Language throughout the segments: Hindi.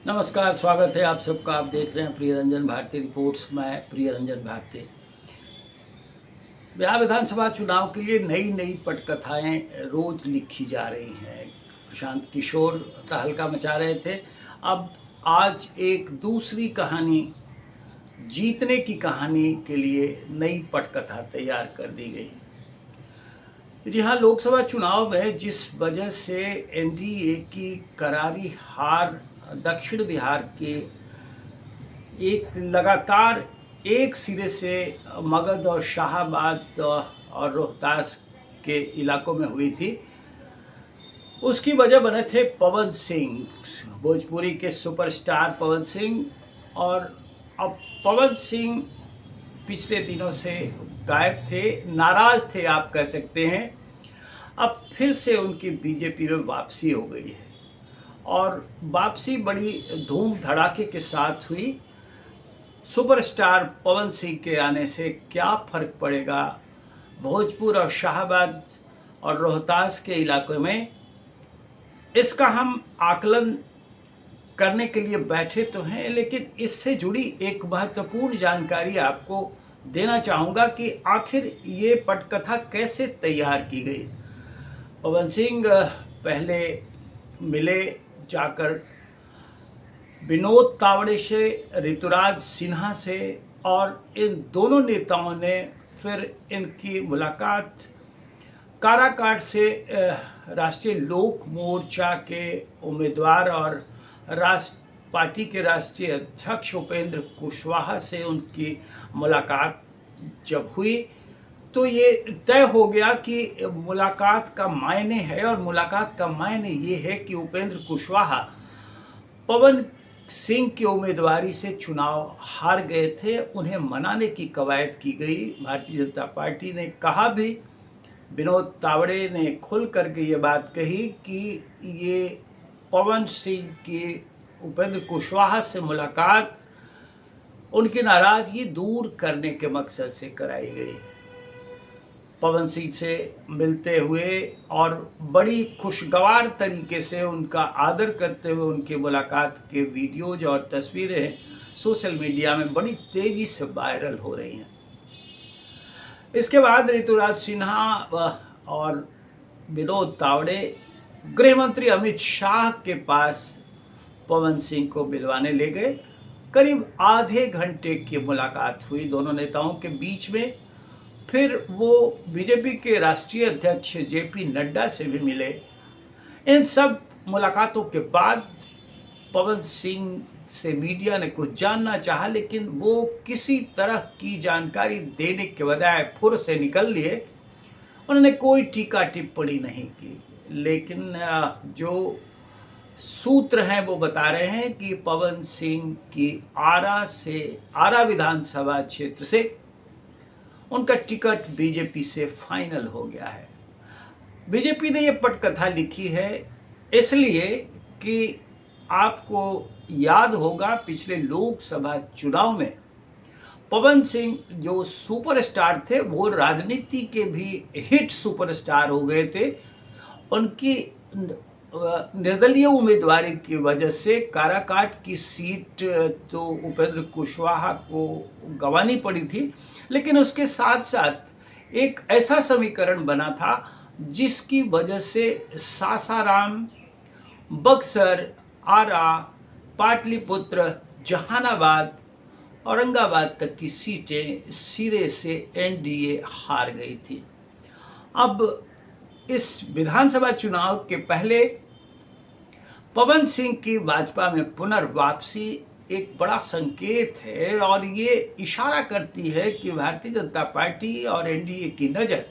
नमस्कार, स्वागत है आप सबका। आप देख रहे हैं प्रियरंजन भारती रिपोर्ट्स। मैं प्रियरंजन भारती। बिहार विधानसभा चुनाव के लिए नई नई पटकथाएं रोज लिखी जा रही हैं। प्रशांत किशोर तहलका मचा रहे थे। अब आज एक दूसरी कहानी, जीतने की कहानी के लिए नई पटकथा तैयार कर दी गई। जी हाँ, लोकसभा चुनाव में जिस वजह से एनडीए की करारी हार दक्षिण बिहार के एक लगातार एक सिरे से मगध और शाहाबाद और रोहतास के इलाकों में हुई थी, उसकी वजह बने थे पवन सिंह, भोजपुरी के सुपरस्टार पवन सिंह। और अब पवन सिंह पिछले दिनों से गायब थे, नाराज थे आप कह सकते हैं। अब फिर से उनकी बीजेपी में वापसी हो गई है और वापसी बड़ी धूम धड़ाके के साथ हुई। सुपरस्टार पवन सिंह के आने से क्या फ़र्क पड़ेगा भोजपुर और शाहाबाद और रोहतास के इलाकों में, इसका हम आकलन करने के लिए बैठे तो हैं, लेकिन इससे जुड़ी एक महत्वपूर्ण जानकारी आपको देना चाहूँगा कि आखिर ये पटकथा कैसे तैयार की गई। पवन सिंह पहले मिले जाकर विनोद तावड़े से, ऋतुराज सिन्हा से, और इन दोनों नेताओं ने फिर इनकी मुलाकात काराकाट से राष्ट्रीय लोक मोर्चा के उम्मीदवार और पार्टी के राष्ट्रीय अध्यक्ष उपेंद्र कुशवाहा से उनकी मुलाकात जब हुई तो ये तय हो गया कि मुलाकात का मायने है, और मुलाकात का मायने ये है कि उपेंद्र कुशवाहा पवन सिंह की उम्मीदवारी से चुनाव हार गए थे, उन्हें मनाने की कवायद की गई। भारतीय जनता पार्टी ने कहा भी, विनोद तावड़े ने खुल करके ये बात कही कि ये पवन सिंह की उपेंद्र कुशवाहा से मुलाकात उनकी नाराजगी दूर करने के मकसद से कराई गई। पवन सिंह से मिलते हुए और बड़ी खुशगवार तरीके से उनका आदर करते हुए उनकी मुलाकात के वीडियोज और तस्वीरें सोशल मीडिया में बड़ी तेज़ी से वायरल हो रही हैं। इसके बाद ऋतुराज सिन्हा और विनोद तावड़े गृह मंत्री अमित शाह के पास पवन सिंह को मिलवाने ले गए। करीब आधे घंटे की मुलाकात हुई दोनों नेताओं के बीच में। फिर वो बीजेपी के राष्ट्रीय अध्यक्ष जेपी नड्डा से भी मिले। इन सब मुलाकातों के बाद पवन सिंह से मीडिया ने कुछ जानना चाहा, लेकिन वो किसी तरह की जानकारी देने के बजाय फुर से निकल लिए। उन्होंने कोई टीका टिप्पणी नहीं की, लेकिन जो सूत्र हैं वो बता रहे हैं कि पवन सिंह की आरा विधानसभा क्षेत्र से उनका टिकट बीजेपी से फाइनल हो गया है। बीजेपी ने ये पटकथा लिखी है इसलिए कि आपको याद होगा पिछले लोकसभा चुनाव में पवन सिंह जो सुपरस्टार थे वो राजनीति के भी हिट सुपरस्टार हो गए थे। उनकी निर्दलीय उम्मीदवारी की वजह से काराकाट की सीट तो उपेंद्र कुशवाहा को गंवानी पड़ी थी, लेकिन उसके साथ साथ एक ऐसा समीकरण बना था जिसकी वजह से सासाराम, बक्सर, आरा, पाटलिपुत्र, जहानाबाद, औरंगाबाद तक की सीटें सिरे से एनडीए हार गई थी। अब इस विधानसभा चुनाव के पहले पवन सिंह की भाजपा में पुनर्वापसी एक बड़ा संकेत है, और ये इशारा करती है कि भारतीय जनता पार्टी और एनडीए की नज़र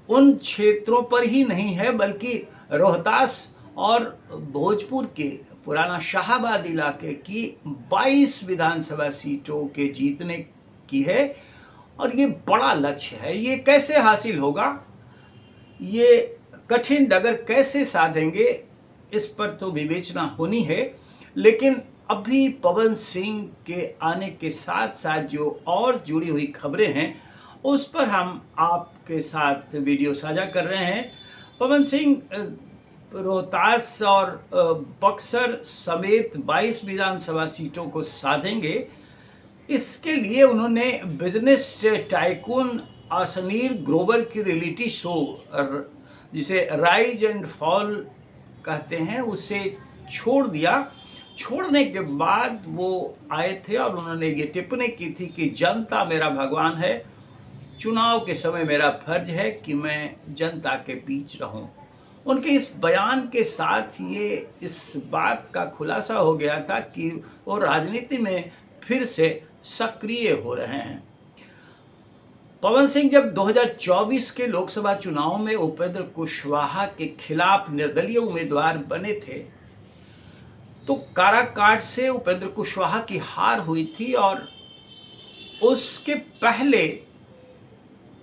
उन क्षेत्रों पर ही नहीं है, बल्कि रोहतास और भोजपुर के पुराना शाहाबाद इलाके की 22 विधानसभा सीटों के जीतने की है। और ये बड़ा लक्ष्य है। ये कैसे हासिल होगा, ये कठिन डगर कैसे साधेंगे, इस पर तो विवेचना होनी है। लेकिन अभी पवन सिंह के आने के साथ साथ जो और जुड़ी हुई खबरें हैं उस पर हम आपके साथ वीडियो साझा कर रहे हैं। पवन सिंह रोहतास और बक्सर समेत 22 विधानसभा सीटों को साधेंगे। इसके लिए उन्होंने बिजनेस टाइकून आसनीर ग्रोवर की रियलिटी शो जिसे राइज एंड फॉल कहते हैं उसे छोड़ दिया। छोड़ने के बाद वो आए थे और उन्होंने ये टिप्पणी की थी कि जनता मेरा भगवान है, चुनाव के समय मेरा फर्ज है कि मैं जनता के बीच रहूं। उनके इस बयान के साथ ये इस बात का खुलासा हो गया था कि वो राजनीति में फिर से सक्रिय हो रहे हैं। पवन सिंह जब 2024 के लोकसभा चुनाव में उपेंद्र कुशवाहा के खिलाफ निर्दलीय उम्मीदवार बने थे तो काराकाट से उपेंद्र कुशवाहा की हार हुई थी, और उसके पहले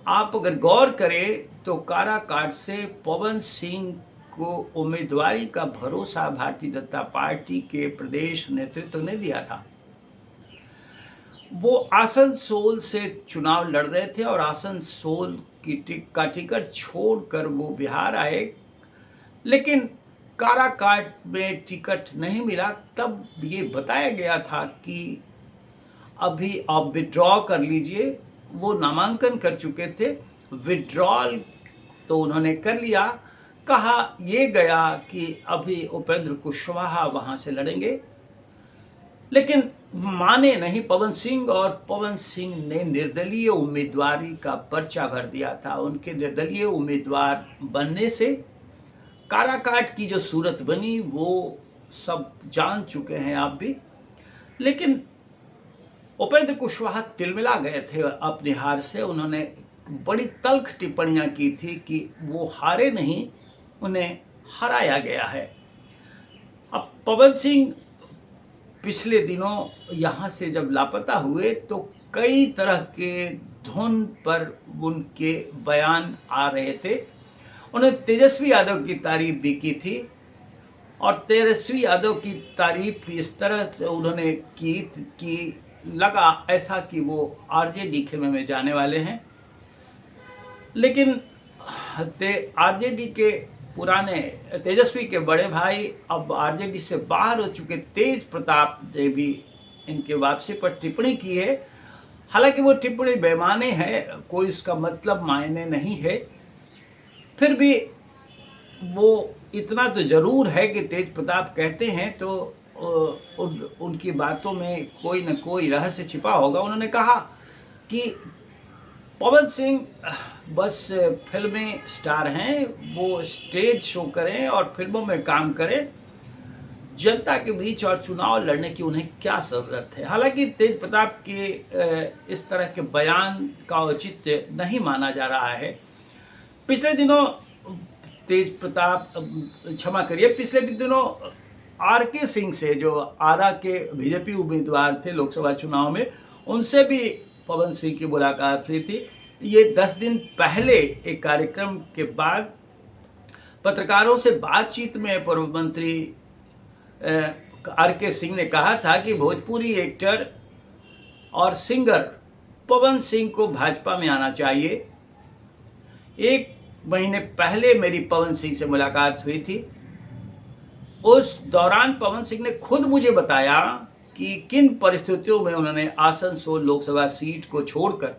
आप अगर गौर करें तो काराकाट से पवन सिंह को उम्मीदवारी का भरोसा भारतीय जनता पार्टी के प्रदेश नेतृत्व ने दिया था। वो आसनसोल से चुनाव लड़ रहे थे और आसनसोल का टिकट छोड़कर वो बिहार आए, लेकिन काराकाट में टिकट नहीं मिला। तब ये बताया गया था कि अभी आप विड्रॉ कर लीजिए। वो नामांकन कर चुके थे, विड्रॉल तो उन्होंने कर लिया। कहा ये गया कि अभी उपेंद्र कुशवाहा वहाँ से लड़ेंगे, लेकिन माने नहीं पवन सिंह, और पवन सिंह ने निर्दलीय उम्मीदवारी का पर्चा भर दिया था। उनके निर्दलीय उम्मीदवार बनने से काराकाट की जो सूरत बनी वो सब जान चुके हैं आप भी। लेकिन उपेंद्र कुशवाहा तिलमिला गए थे अपनी हार से। उन्होंने बड़ी तल्ख टिप्पणियां की थी कि वो हारे नहीं, उन्हें हराया गया है। अब पवन सिंह पिछले दिनों यहाँ से जब लापता हुए तो कई तरह के धुन पर उनके बयान आ रहे थे। उन्होंने तेजस्वी यादव की तारीफ भी की थी, और तेजस्वी यादव की तारीफ इस तरह से उन्होंने की कि लगा ऐसा कि वो आरजेडी खेमे में जाने वाले हैं। लेकिन आरजेडी के पुराने तेजस्वी के बड़े भाई अब आरजेडी से बाहर हो चुके तेज प्रताप ने भी इनके वापसी पर टिप्पणी की है। हालांकि वो टिप्पणी बेमाने है, कोई उसका मतलब मायने नहीं है, फिर भी वो इतना तो ज़रूर है कि तेज प्रताप कहते हैं तो उनकी बातों में कोई न कोई रहस्य छिपा होगा। उन्होंने कहा कि पवन सिंह बस फिल्मी स्टार हैं, वो स्टेज शो करें और फिल्मों में काम करें, जनता के बीच और चुनाव लड़ने की उन्हें क्या ज़रूरत है। हालांकि तेज प्रताप के इस तरह के बयान का औचित्य नहीं माना जा रहा है। पिछले दिनों पिछले दिनों आरके सिंह से, जो आरा के बीजेपी उम्मीदवार थे लोकसभा चुनाव में, उनसे भी पवन सिंह की मुलाकात हुई थी। ये 10 दिन पहले एक कार्यक्रम के बाद पत्रकारों से बातचीत में पूर्व मंत्री आरके सिंह ने कहा था कि भोजपुरी एक्टर और सिंगर पवन सिंह को भाजपा में आना चाहिए। 1 महीने पहले मेरी पवन सिंह से मुलाकात हुई थी। उस दौरान पवन सिंह ने खुद मुझे बताया कि किन परिस्थितियों में उन्होंने आसनसोल लोकसभा सीट को छोड़कर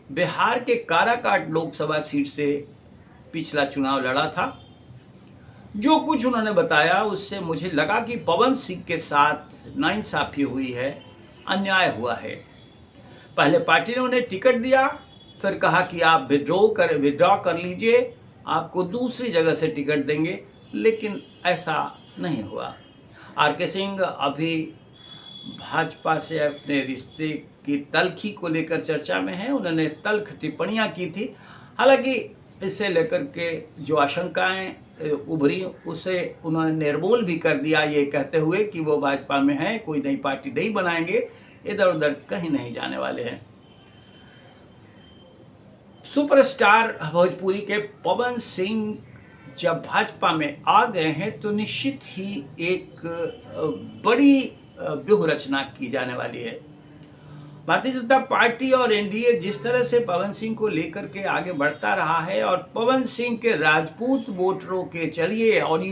बिहार के काराकाट लोकसभा सीट से पिछला चुनाव लड़ा था। जो कुछ उन्होंने बताया उससे मुझे लगा कि पवन सिंह के साथ नाइंसाफ़ी हुई है, अन्याय हुआ है। पहले पार्टी ने उन्हें टिकट दिया, फिर कहा कि आप विड्रॉ कर लीजिए, आपको दूसरी जगह से टिकट देंगे, लेकिन ऐसा नहीं हुआ। आरके सिंह अभी भाजपा से अपने रिश्ते की तल्खी को लेकर चर्चा में हैं। उन्होंने तल्ख टिप्पणियां की थी। हालांकि इसे लेकर के जो आशंकाएं उभरी उसे उन्होंने निर्मूल भी कर दिया, ये कहते हुए कि वो भाजपा में हैं, कोई नई पार्टी नहीं बनाएंगे, इधर उधर कहीं नहीं जाने वाले हैं। सुपरस्टार भोजपुरी के पवन सिंह जब भाजपा में आ गए हैं तो निश्चित ही एक बड़ी व्यूह रचना की जाने वाली है। भारतीय जनता पार्टी और एनडीए जिस तरह से पवन सिंह को लेकर के आगे बढ़ता रहा है और पवन सिंह के राजपूत वोटरों के चलिए और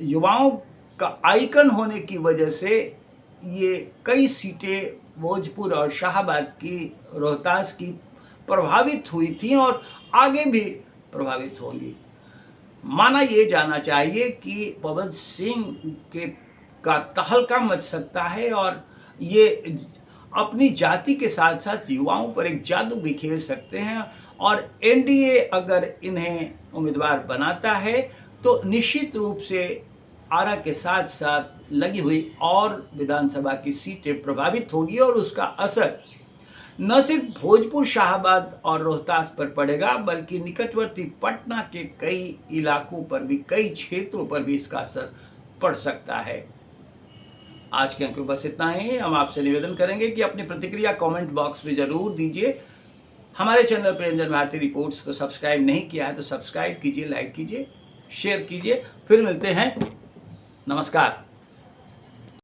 युवाओं का आइकन होने की वजह से ये कई सीटें भोजपुर और शाहाबाद की, रोहतास की प्रभावित हुई थी और आगे भी प्रभावित होंगी। माना ये जाना चाहिए कि पवन सिंह का तहलका मच सकता है और ये अपनी जाति के साथ साथ युवाओं पर एक जादू बिखेर सकते हैं और एनडीए अगर इन्हें उम्मीदवार बनाता है तो निश्चित रूप से आरा के साथ साथ लगी हुई और विधानसभा की सीटें प्रभावित होगी और उसका असर न सिर्फ भोजपुर, शाहाबाद और रोहतास पर पड़ेगा बल्कि निकटवर्ती पटना के कई इलाकों पर भी, कई क्षेत्रों पर भी इसका असर पड़ सकता है। आज के अंक में बस इतना ही। हम आपसे निवेदन करेंगे कि अपनी प्रतिक्रिया कमेंट बॉक्स में जरूर दीजिए। हमारे चैनल प्रेमचंद भारती रिपोर्ट्स को सब्सक्राइब नहीं किया है तो सब्सक्राइब कीजिए, लाइक कीजिए, शेयर कीजिए। फिर मिलते हैं। नमस्कार।